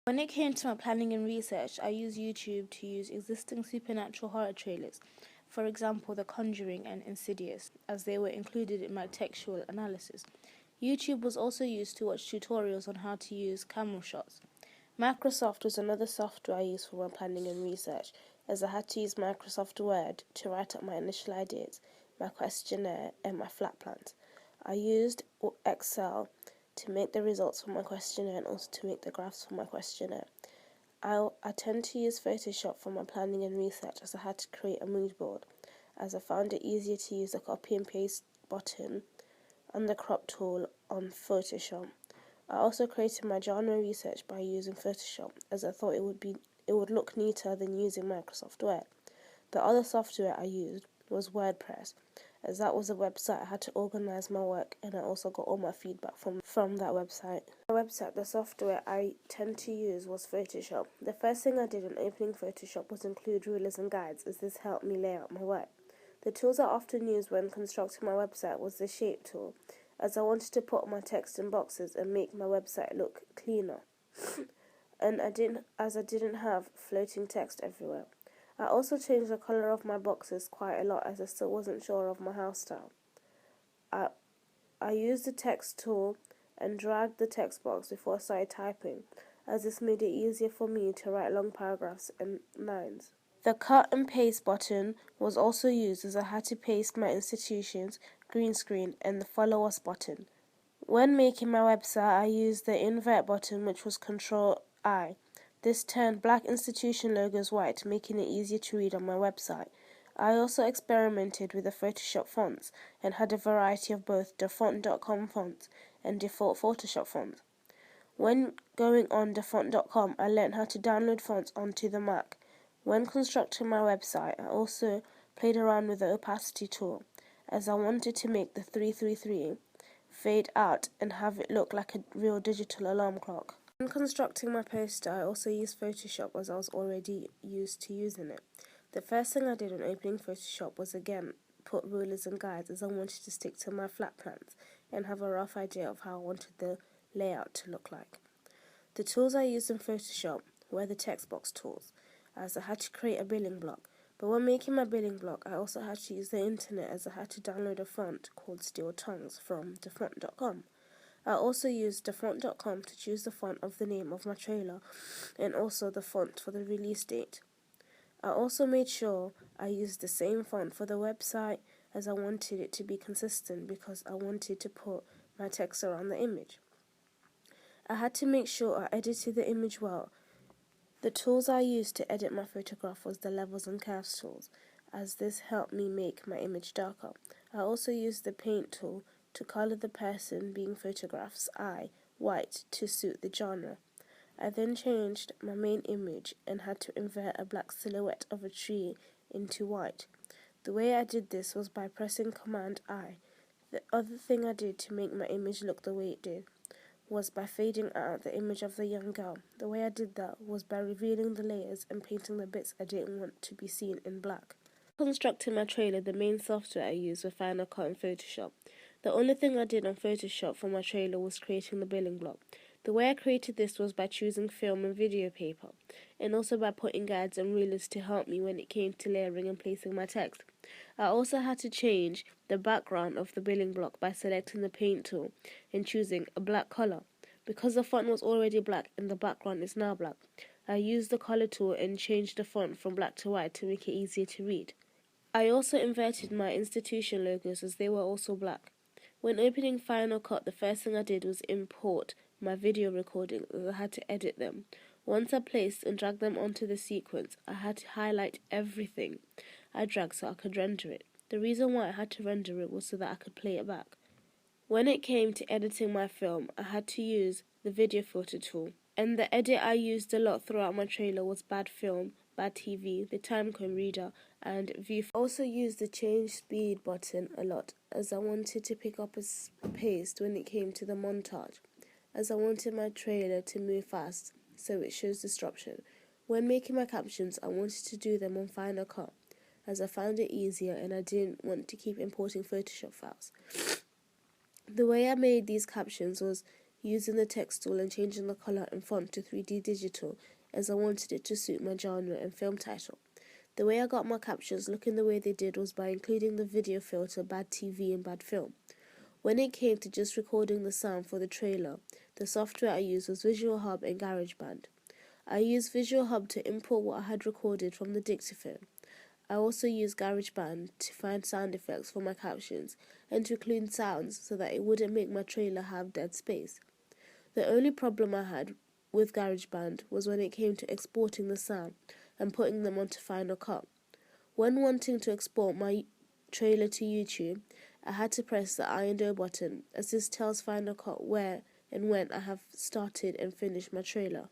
When it came to my planning and research, I used YouTube to use existing supernatural horror trailers, for example The Conjuring and Insidious, as they were included in my textual analysis. YouTube was also used to watch tutorials on how to use camera shots. Microsoft was another software I used for my planning and research, as I had to use Microsoft Word to write up my initial ideas, my questionnaire, and my flat plans. I used Excel to make the results for my questionnaire and also to make the graphs for my questionnaire. I tend to use Photoshop for my planning and research, as I had to create a mood board, as I found it easier to use the copy and paste button and the crop tool on Photoshop. I also created my genre research by using Photoshop, as I thought it would look neater than using Microsoft Word. The other software I used was WordPress, as that was a website I had to organize my work, and I also got all my feedback from that website. The software I tend to use was Photoshop. The first thing I did on opening Photoshop was include rulers and guides, as this helped me lay out my work. The tools I often used when constructing my website was the shape tool, as I wanted to put my text in boxes and make my website look cleaner. And I didn't have floating text everywhere. I also changed the colour of my boxes quite a lot, as I still wasn't sure of my house style. I used the text tool and dragged the text box before I started typing, as this made it easier for me to write long paragraphs and lines. The cut and paste button was also used, as I had to paste my institutions, green screen, and the follow us button. When making my website, I used the invert button, which was Control I. This turned black institution logos white, making it easier to read on my website. I also experimented with the Photoshop fonts and had a variety of both dafont.com fonts and default Photoshop fonts. When going on dafont.com, I learned how to download fonts onto the Mac. When constructing my website, I also played around with the opacity tool, as I wanted to make the 333 fade out and have it look like a real digital alarm clock. When constructing my poster, I also used Photoshop, as I was already used to using it. The first thing I did on opening Photoshop was again put rulers and guides, as I wanted to stick to my flat plans and have a rough idea of how I wanted the layout to look like. The tools I used in Photoshop were the text box tools, as I had to create a billing block. But when making my billing block, I also had to use the internet, as I had to download a font called Steel Tongues from dafont.com. I also used dafont.com to choose the font of the name of my trailer and also the font for the release date. I also made sure I used the same font for the website, as I wanted it to be consistent, because I wanted to put my text around the image. I had to make sure I edited the image well. The tools I used to edit my photograph was the levels and curves tools, as this helped me make my image darker. I also used the paint tool to colour the person being photographed's eye white to suit the genre. I then changed my main image and had to invert a black silhouette of a tree into white. The way I did this was by pressing Command I. The other thing I did to make my image look the way it did was by fading out the image of the young girl. The way I did that was by revealing the layers and painting the bits I didn't want to be seen in black. Constructing my trailer, the main software I used was Final Cut and Photoshop. The only thing I did on Photoshop for my trailer was creating the billing block. The way I created this was by choosing film and video paper, and also by putting guides and rulers to help me when it came to layering and placing my text. I also had to change the background of the billing block by selecting the paint tool and choosing a black color. Because the font was already black and the background is now black, I used the color tool and changed the font from black to white to make it easier to read. I also inverted my institution logos, as they were also black. When opening Final Cut, the first thing I did was import my video recordings, as I had to edit them. Once I placed and dragged them onto the sequence, I had to highlight everything I dragged so I could render it. The reason why I had to render it was so that I could play it back. When it came to editing my film, I had to use the video filter tool. And the edit I used a lot throughout my trailer was Bad Film, Bad TV, the Timecode Reader, and View. I also used the change speed button a lot, as I wanted to pick up a pace when it came to the montage, as I wanted my trailer to move fast so it shows disruption. When making my captions, I wanted to do them on Final Cut, as I found it easier and I didn't want to keep importing Photoshop files. The way I made these captions was using the text tool and changing the colour and font to 3D digital as I wanted it to suit my genre and film title. The way I got my captions looking the way they did was by including the video filter Bad TV and Bad Film. When it came to just recording the sound for the trailer, the software I used was Visual Hub and GarageBand. I used Visual Hub to import what I had recorded from the dictaphone. I also used GarageBand to find sound effects for my captions and to include sounds so that it wouldn't make my trailer have dead space. The only problem I had with GarageBand was when it came to exporting the sound and putting them onto Final Cut. When wanting to export my trailer to YouTube, I had to press the I and O button, as this tells Final Cut where and when I have started and finished my trailer.